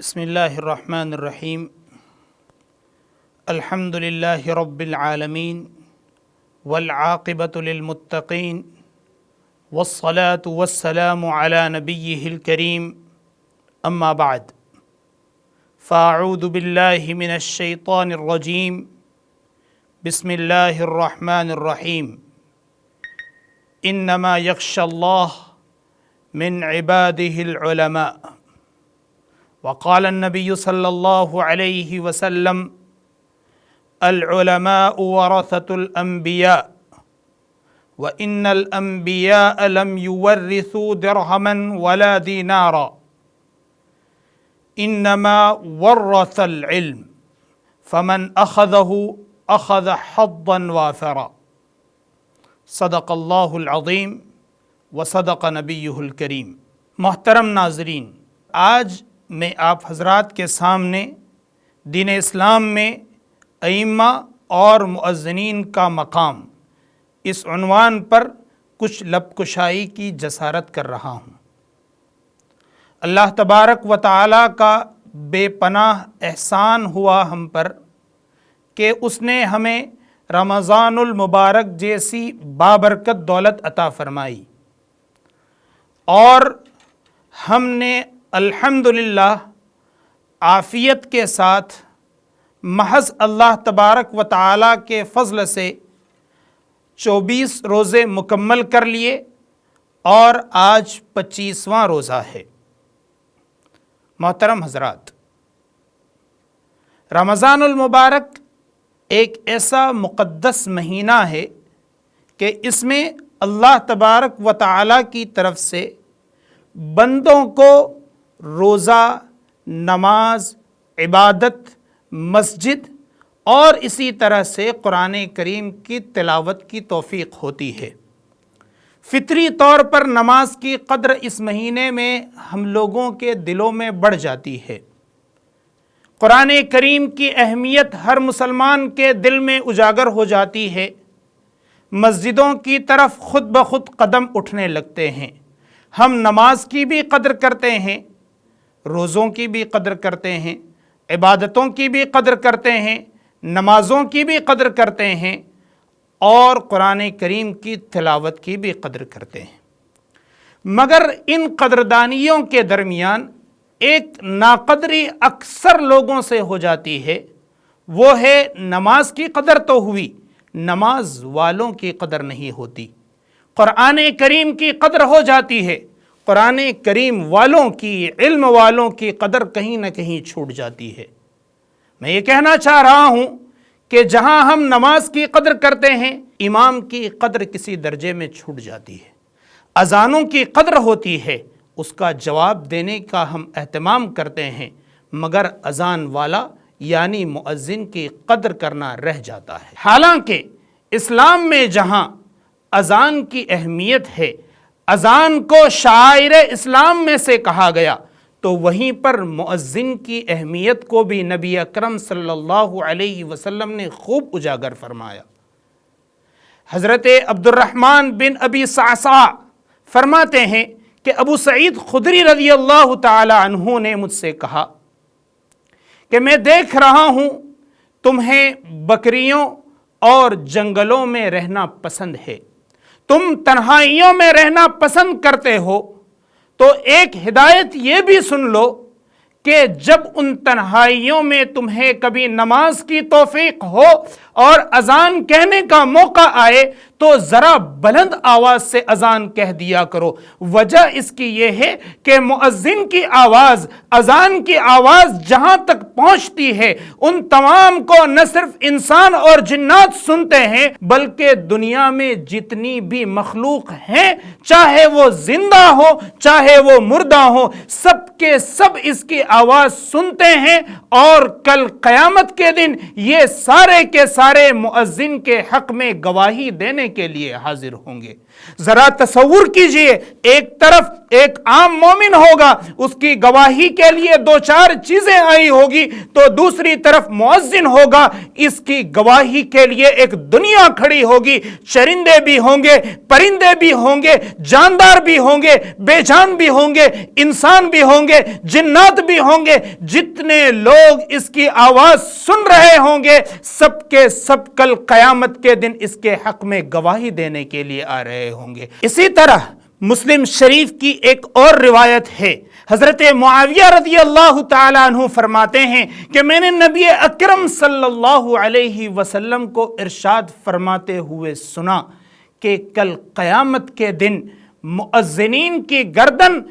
بسم اللہ الرحمن الرحیم الحمد للہ رب العالمین والعاقبۃ للمتقین والصلاة والسلام علی نبیہ الکریم اما بعد فاعوذ باللہ من الشیطان الرجیم بسم اللہ الرحمن الرحیم انما یخشی اللہ من عبادہ العلماء وقال النبی صلی اللہ علیہ وسلم العلماء ورثۃ الانبیاء وإن الانبیاء لم يورثوا درہما ولا دینارا انما ورث العلم فمن اخذه اخذ حظا وافرا صدق اللہ العظیم وصدق نبیہ الکریم۔ محترم ناظرین، آج میں آپ حضرات کے سامنے دین اسلام میں ائمہ اور مؤذنین کا مقام اس عنوان پر کچھ لب کشائی کی جسارت کر رہا ہوں۔ اللہ تبارک و تعالیٰ کا بے پناہ احسان ہوا ہم پر کہ اس نے ہمیں رمضان المبارک جیسی بابرکت دولت عطا فرمائی اور ہم نے الحمدللہ عافیت کے ساتھ محض اللہ تبارک و تعالیٰ کے فضل سے 24 روزے مکمل کر لیے اور آج 25واں روزہ ہے۔ محترم حضرات، رمضان المبارک ایک ایسا مقدس مہینہ ہے کہ اس میں اللہ تبارک و تعالیٰ کی طرف سے بندوں کو روزہ، نماز، عبادت، مسجد اور اسی طرح سے قرآن کریم کی تلاوت کی توفیق ہوتی ہے۔ فطری طور پر نماز کی قدر اس مہینے میں ہم لوگوں کے دلوں میں بڑھ جاتی ہے۔ قرآن کریم کی اہمیت ہر مسلمان کے دل میں اجاگر ہو جاتی ہے۔ مسجدوں کی طرف خود بخود قدم اٹھنے لگتے ہیں۔ ہم نماز کی بھی قدر کرتے ہیں، روزوں کی بھی قدر کرتے ہیں، عبادتوں کی بھی قدر کرتے ہیں، نمازوں کی بھی قدر کرتے ہیں اور قرآن کریم کی تلاوت کی بھی قدر کرتے ہیں۔ مگر ان قدردانیوں کے درمیان ایک ناقدری اکثر لوگوں سے ہو جاتی ہے، وہ ہے نماز کی قدر تو ہوئی، نماز والوں کی قدر نہیں ہوتی۔ قرآن کریم کی قدر ہو جاتی ہے، قرآن کریم والوں کی، علم والوں کی قدر کہیں نہ کہیں چھوٹ جاتی ہے۔ میں یہ کہنا چاہ رہا ہوں کہ جہاں ہم نماز کی قدر کرتے ہیں، امام کی قدر کسی درجے میں چھوٹ جاتی ہے۔ اذانوں کی قدر ہوتی ہے، اس کا جواب دینے کا ہم اہتمام کرتے ہیں، مگر اذان والا یعنی مؤذن کی قدر کرنا رہ جاتا ہے۔ حالانکہ اسلام میں جہاں اذان کی اہمیت ہے، اذان کو شعائر اسلام میں سے کہا گیا، تو وہیں پر مؤذن کی اہمیت کو بھی نبی اکرم صلی اللہ علیہ وسلم نے خوب اجاگر فرمایا۔ حضرت عبد الرحمن بن ابی صعصع فرماتے ہیں کہ ابو سعید خدری رضی اللہ تعالی عنہ نے مجھ سے کہا کہ میں دیکھ رہا ہوں تمہیں بکریوں اور جنگلوں میں رہنا پسند ہے، تم تنہائیوں میں رہنا پسند کرتے ہو، تو ایک ہدایت یہ بھی سن لو کہ جب ان تنہائیوں میں تمہیں کبھی نماز کی توفیق ہو اور اذان کہنے کا موقع آئے تو ذرا بلند آواز سے اذان کہہ دیا کرو۔ وجہ اس کی یہ ہے کہ مؤذن کی آواز، اذان کی آواز جہاں تک پہنچتی ہے ان تمام کو نہ صرف انسان اور جنات سنتے ہیں بلکہ دنیا میں جتنی بھی مخلوق ہیں، چاہے وہ زندہ ہو چاہے وہ مردہ ہو، سب کے سب اس کی آواز سنتے ہیں اور کل قیامت کے دن یہ سارے کے سارے مؤذن کے حق میں گواہی دینے کے لیے حاضر ہوں گے۔ ذرا تصور کیجئے، ایک طرف ایک عام مومن ہوگا اس کی گواہی کے لیے دو چار چیزیں آئی ہوگی، تو دوسری طرف مؤذن ہوگا، اس کی گواہی کے لیے ایک دنیا کھڑی ہوگی، چرندے بھی ہوں گے، پرندے بھی ہوں گے، جاندار بھی ہوں گے، بے جان بھی ہوں گے، انسان بھی ہوں گے، جنات بھی ہوں گے، جتنے لوگ اس کی آواز سن رہے ہوں گے سب کے سب کل قیامت کے دن اس کے حق میں گواہی دینے کے لیے آ رہے ہوں گے۔ اسی طرح مسلم شریف کی ایک اور روایت ہے، حضرت معاویہ رضی اللہ تعالیٰ عنہ فرماتے ہیں کہ میں نے نبی اکرم صلی اللہ علیہ وسلم کو ارشاد فرماتے ہوئے سنا کہ کل قیامت کے دن مؤذنین کی گردن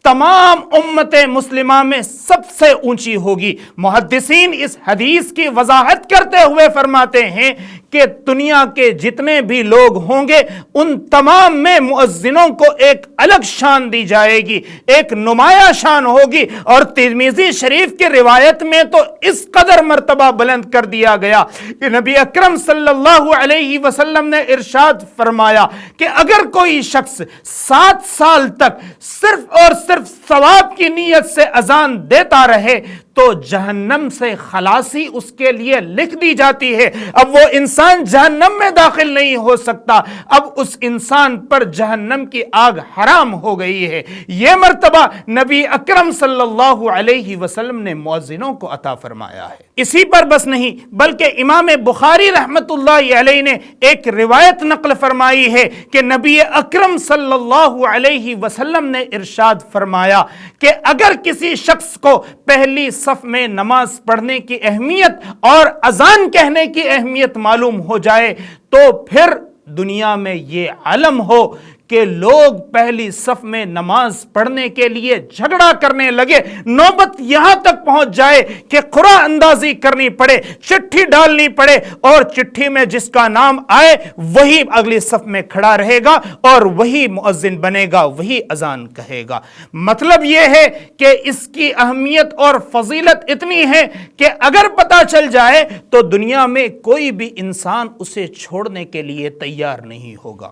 تمام امت مسلمہ میں سب سے اونچی ہوگی۔ محدثین اس حدیث کی وضاحت کرتے ہوئے فرماتے ہیں کہ دنیا کے جتنے بھی لوگ ہوں گے ان تمام میں مؤذنوں کو ایک الگ شان دی جائے گی، ایک نمایاں شان ہوگی۔ اور ترمذی شریف کی روایت میں تو اس قدر مرتبہ بلند کر دیا گیا کہ نبی اکرم صلی اللہ علیہ وسلم نے ارشاد فرمایا کہ اگر کوئی شخص 7 سال تک صرف اور صرف ثواب کی نیت سے اذان دیتا رہے تو جہنم سے خلاصی اس کے لیے لکھ دی جاتی ہے۔ اب وہ انسان جہنم میں داخل نہیں ہو سکتا، اب اس انسان پر جہنم کی آگ حرام ہو گئی ہے۔ یہ مرتبہ نبی اکرم صلی اللہ علیہ وسلم نے مؤذنوں کو عطا فرمایا ہے۔ اسی پر بس نہیں بلکہ امام بخاری رحمت اللہ علیہ نے ایک روایت نقل فرمائی ہے کہ نبی اکرم صلی اللہ علیہ وسلم نے ارشاد فرمایا کہ اگر کسی شخص کو پہلی صف میں نماز پڑھنے کی اہمیت اور اذان کہنے کی اہمیت معلوم ہو جائے تو پھر دنیا میں یہ علم ہو کہ لوگ پہلی صف میں نماز پڑھنے کے لیے جھگڑا کرنے لگے، نوبت یہاں تک پہنچ جائے کہ قرعہ اندازی کرنی پڑے، چٹھی ڈالنی پڑے، اور چٹھی میں جس کا نام آئے وہی اگلی صف میں کھڑا رہے گا اور وہی مؤذن بنے گا، وہی اذان کہے گا۔ مطلب یہ ہے کہ اس کی اہمیت اور فضیلت اتنی ہے کہ اگر پتہ چل جائے تو دنیا میں کوئی بھی انسان اسے چھوڑنے کے لیے تیار نہیں ہوگا۔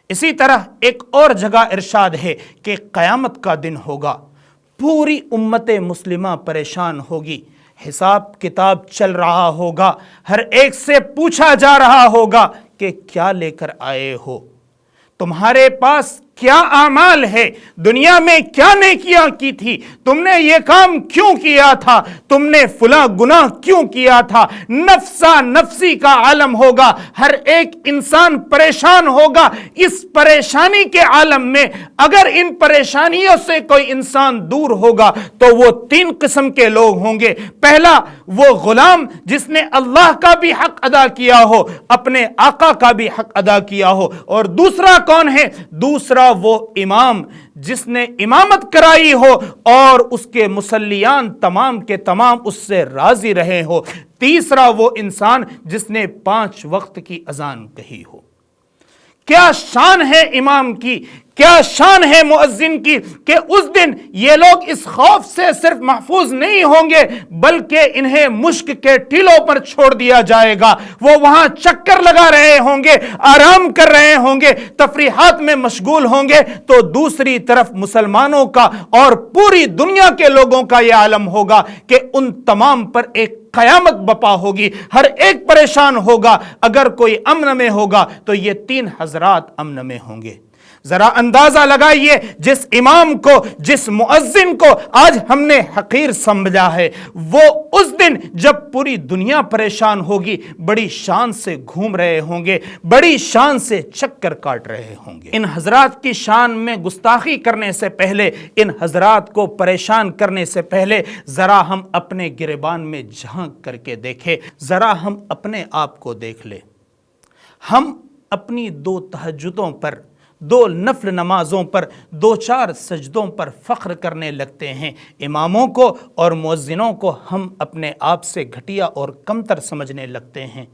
اسی طرح ایک اور جگہ ارشاد ہے کہ قیامت کا دن ہوگا، پوری امت مسلمہ پریشان ہوگی، حساب کتاب چل رہا ہوگا، ہر ایک سے پوچھا جا رہا ہوگا کہ کیا لے کر آئے ہو، تمہارے پاس کیا اعمال ہے، دنیا میں کیا نیکیاں کی تھی، تم نے یہ کام کیوں کیا تھا، تم نے فلاں گناہ کیوں کیا تھا۔ نفسا نفسی کا عالم ہوگا، ہر ایک انسان پریشان ہوگا۔ اس پریشانی کے عالم میں اگر ان پریشانیوں سے کوئی انسان دور ہوگا تو وہ 3 قسم کے لوگ ہوں گے۔ پہلا وہ غلام جس نے اللہ کا بھی حق ادا کیا ہو، اپنے آقا کا بھی حق ادا کیا ہو، اور دوسرا کون ہے؟ دوسرا وہ امام جس نے امامت کرائی ہو اور اس کے مصلیان تمام کے تمام اس سے راضی رہے ہو۔ تیسرا وہ انسان جس نے 5 وقت کی اذان کہی ہو۔ کیا شان ہے امام کی، کیا شان ہے مؤذن کی کہ اس دن یہ لوگ اس خوف سے صرف محفوظ نہیں ہوں گے بلکہ انہیں مشک کے ٹیلوں پر چھوڑ دیا جائے گا، وہ وہاں چکر لگا رہے ہوں گے، آرام کر رہے ہوں گے، تفریحات میں مشغول ہوں گے۔ تو دوسری طرف مسلمانوں کا اور پوری دنیا کے لوگوں کا یہ عالم ہوگا کہ ان تمام پر ایک قیامت بپا ہوگی، ہر ایک پریشان ہوگا۔ اگر کوئی امن میں ہوگا تو یہ 3 حضرات امن میں ہوں گے۔ ذرا اندازہ لگائیے، جس امام کو، جس مؤذن کو آج ہم نے حقیر سمجھا ہے، وہ اس دن جب پوری دنیا پریشان ہوگی بڑی شان سے گھوم رہے ہوں گے، بڑی شان سے چکر کاٹ رہے ہوں گے۔ ان حضرات کی شان میں گستاخی کرنے سے پہلے، ان حضرات کو پریشان کرنے سے پہلے ذرا ہم اپنے گریبان میں جھانک کر کے دیکھیں، ذرا ہم اپنے آپ کو دیکھ لیں۔ ہم اپنی 2 تہجدوں پر، 2 نفل نمازوں پر، 2-4 سجدوں پر فخر کرنے لگتے ہیں۔ اماموں کو اور مؤذنوں کو ہم اپنے آپ سے گھٹیا اور کمتر سمجھنے لگتے ہیں۔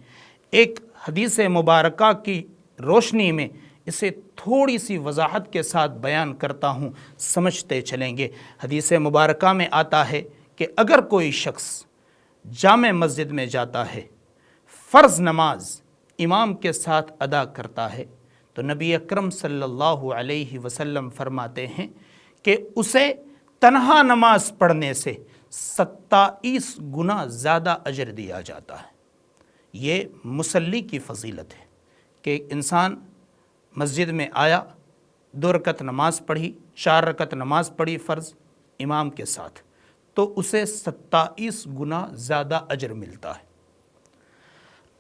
ایک حدیث مبارکہ کی روشنی میں اسے تھوڑی سی وضاحت کے ساتھ بیان کرتا ہوں، سمجھتے چلیں گے۔ حدیث مبارکہ میں آتا ہے کہ اگر کوئی شخص جامع مسجد میں جاتا ہے، فرض نماز امام کے ساتھ ادا کرتا ہے، تو نبی اکرم صلی اللہ علیہ وسلم فرماتے ہیں کہ اسے تنہا نماز پڑھنے سے 27 گنا زیادہ اجر دیا جاتا ہے۔ یہ مصلی کی فضیلت ہے کہ ایک انسان مسجد میں آیا، 2 رکعت نماز پڑھی، 4 رکعت نماز پڑھی فرض امام کے ساتھ، تو اسے 27 گنا زیادہ اجر ملتا ہے۔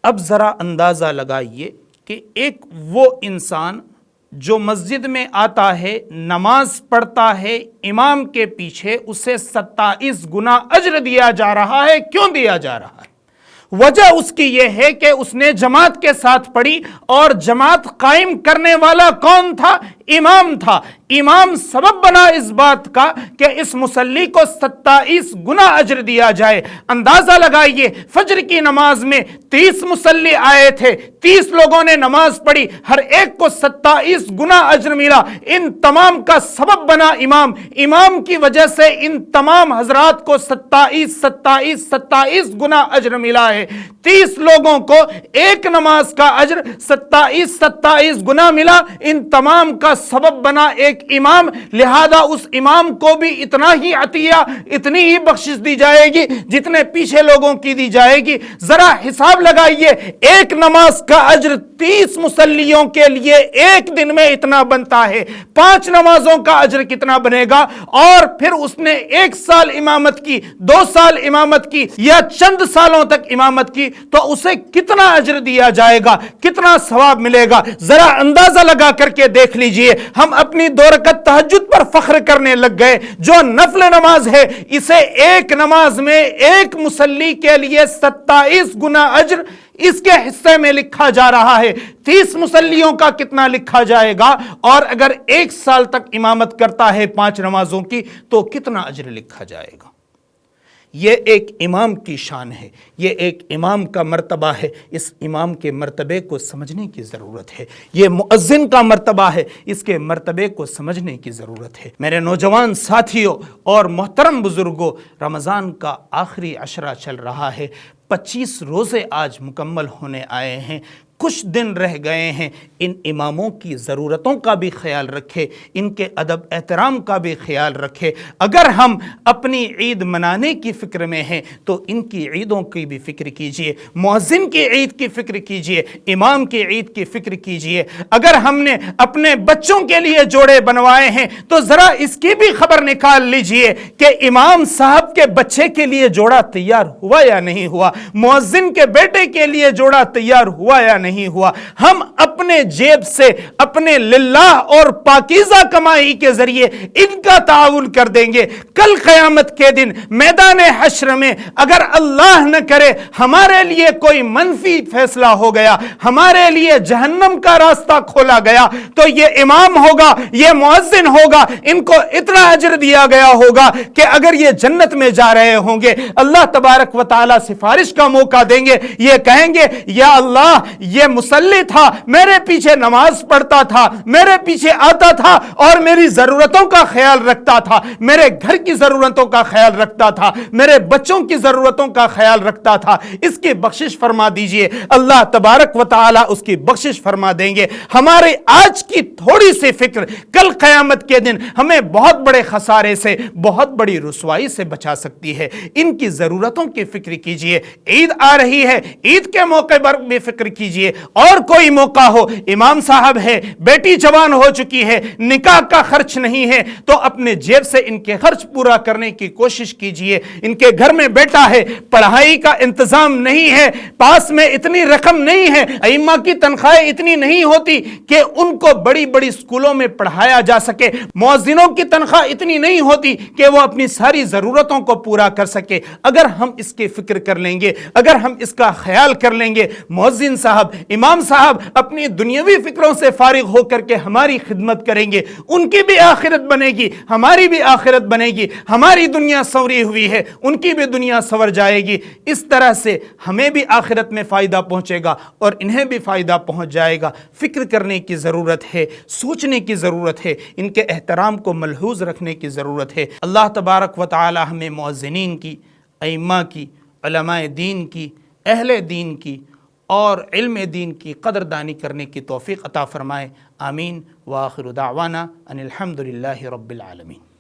اب ذرا اندازہ لگائیے کہ ایک وہ انسان جو مسجد میں آتا ہے، نماز پڑھتا ہے امام کے پیچھے، اسے 27 گنا اجر دیا جا رہا ہے۔ کیوں دیا جا رہا ہے؟ وجہ اس کی یہ ہے کہ اس نے جماعت کے ساتھ پڑھی، اور جماعت قائم کرنے والا کون تھا؟ امام تھا۔ امام سبب بنا اس بات کا کہ اس مصلی کو 27 گنا اجر دیا جائے۔ اندازہ لگائیے، فجر کی نماز میں 30 مصلی آئے تھے، 30 لوگوں نے نماز پڑھی، ہر ایک کو 27 گنا اجر ملا۔ ان تمام کا سبب بنا امام، امام کی وجہ سے ان تمام حضرات کو 27 گنا اجر ملا ہے۔ 30 لوگوں کو ایک نماز کا اجر 27 گنا ملا، ان تمام کا سبب بنا ایک امام، لہذا اس امام کو بھی اتنا ہی عطیہ، اتنی ہی بخشش دی جائے گی جتنے پیچھے لوگوں کی دی جائے گی۔ ذرا حساب لگائیے، ایک نماز کا اجر 30 مصلیوں کے لیے ایک دن میں اتنا بنتا ہے، 5 نمازوں کا اجر کتنا بنے گا؟ اور پھر اس نے 1 سال امامت کی، 2 سال امامت کی، یا چند سالوں تک امامت کی، تو اسے کتنا اجر دیا جائے گا، کتنا ثواب ملے گا؟ ذرا اندازہ لگا کر کے دیکھ لیجئے۔ ہم اپنی 2 رکعت تہجد پر فخر کرنے لگ گئے، جو نفل نماز ہے، اسے ایک نماز میں ایک مصلی کے لیے 27 گنا اجر اس کے حصے میں لکھا جا رہا ہے۔ 30 مصلیوں کا کتنا لکھا جائے گا؟ اور اگر 1 سال تک امامت کرتا ہے 5 نمازوں کی، تو کتنا اجر لکھا جائے گا؟ یہ ایک امام کی شان ہے، یہ ایک امام کا مرتبہ ہے۔ اس امام کے مرتبے کو سمجھنے کی ضرورت ہے۔ یہ مؤذن کا مرتبہ ہے، اس کے مرتبے کو سمجھنے کی ضرورت ہے۔ میرے نوجوان ساتھیوں اور محترم بزرگوں، رمضان کا آخری عشرہ چل رہا ہے، 25 روزے آج مکمل ہونے آئے ہیں، کچھ دن رہ گئے ہیں۔ ان اماموں کی ضرورتوں کا بھی خیال رکھے، ان کے ادب احترام کا بھی خیال رکھے۔ اگر ہم اپنی عید منانے کی فکر میں ہیں تو ان کی عیدوں کی بھی فکر کیجئے، مؤذن کی عید کی فکر کیجئے، امام کی عید کی فکر کیجئے۔ اگر ہم نے اپنے بچوں کے لیے جوڑے بنوائے ہیں تو ذرا اس کی بھی خبر نکال لیجئے کہ امام صاحب کے بچے کے لیے جوڑا تیار ہوا یا نہیں ہوا، مؤذن کے بیٹے کے لیے جوڑا تیار ہوا یا نہیں ہوا۔ ہم اپنے جیب سے اپنے للہ اور پاکیزہ کمائی کے ذریعے ان کا تعاون کر دیں گے۔ کل قیامت کے دن میدان حشر میں اگر اللہ نہ کرے ہمارے لیے کوئی منفی فیصلہ ہو گیا، ہمارے لیے جہنم کا راستہ کھولا گیا، تو یہ امام ہوگا، یہ مؤذن ہوگا، ان کو اتنا اجر دیا گیا ہوگا کہ اگر یہ جنت میں جا رہے ہوں گے، اللہ تبارک و تعالی سفارش کا موقع دیں گے، یہ کہیں گے یا اللہ یہ مصلی تھا، میرے پیچھے نماز پڑھتا تھا، میرے پیچھے آتا تھا اور میری ضرورتوں کا خیال رکھتا تھا، میرے گھر کی ضرورتوں کا خیال رکھتا تھا، میرے بچوں کی ضرورتوں کا خیال رکھتا تھا، اس کی بخشش فرما دیجئے۔ اللہ تبارک و تعالی اس کی بخشش فرما دیں گے۔ ہمارے آج کی تھوڑی سی فکر کل قیامت کے دن ہمیں بہت بڑے خسارے سے، بہت بڑی رسوائی سے بچا سکتی ہے۔ ان کی ضرورتوں کی فکر کیجئے۔ عید آ رہی ہے، عید کے موقع پر بھی فکر کیجئے، اور کوئی موقع ہو، امام صاحب ہے، بیٹی جوان ہو چکی ہے، نکاح کا خرچ نہیں ہے، تو اپنے جیب سے ان کے خرچ پورا کرنے کی کوشش کیجئے۔ ان کے گھر میں بیٹا ہے، پڑھائی کا انتظام نہیں ہے، پاس میں اتنی رقم نہیں ہے، ائمہ کی تنخواہیں اتنی نہیں ہوتی کہ ان کو بڑی بڑی سکولوں میں پڑھایا جا سکے، مؤذنوں کی تنخواہ اتنی نہیں ہوتی کہ وہ اپنی ساری ضرورتوں کو پورا کر سکے۔ اگر ہم اس کی فکر کر لیں گے، اگر ہم اس کا خیال کر لیں گے، مؤذن صاحب، امام صاحب اپنی دنیاوی فکروں سے فارغ ہو کر کے ہماری خدمت کریں گے، ان کی بھی آخرت بنے گی، ہماری بھی آخرت بنے گی، ہماری دنیا سنوری ہوئی ہے، ان کی بھی دنیا سنور جائے گی۔ اس طرح سے ہمیں بھی آخرت میں فائدہ پہنچے گا اور انہیں بھی فائدہ پہنچ جائے گا۔ فکر کرنے کی ضرورت ہے، سوچنے کی ضرورت ہے، ان کے احترام کو ملحوظ رکھنے کی ضرورت ہے۔ اللہ تبارک و تعالی ہمیں مؤذنین کی، ائمہ کی، علماء دین کی، اہل دین کی اور علم دین کی قدردانی کرنے کی توفیق عطا فرمائے۔ آمین۔ وآخر دعوانا ان الحمد للہ رب العالمین۔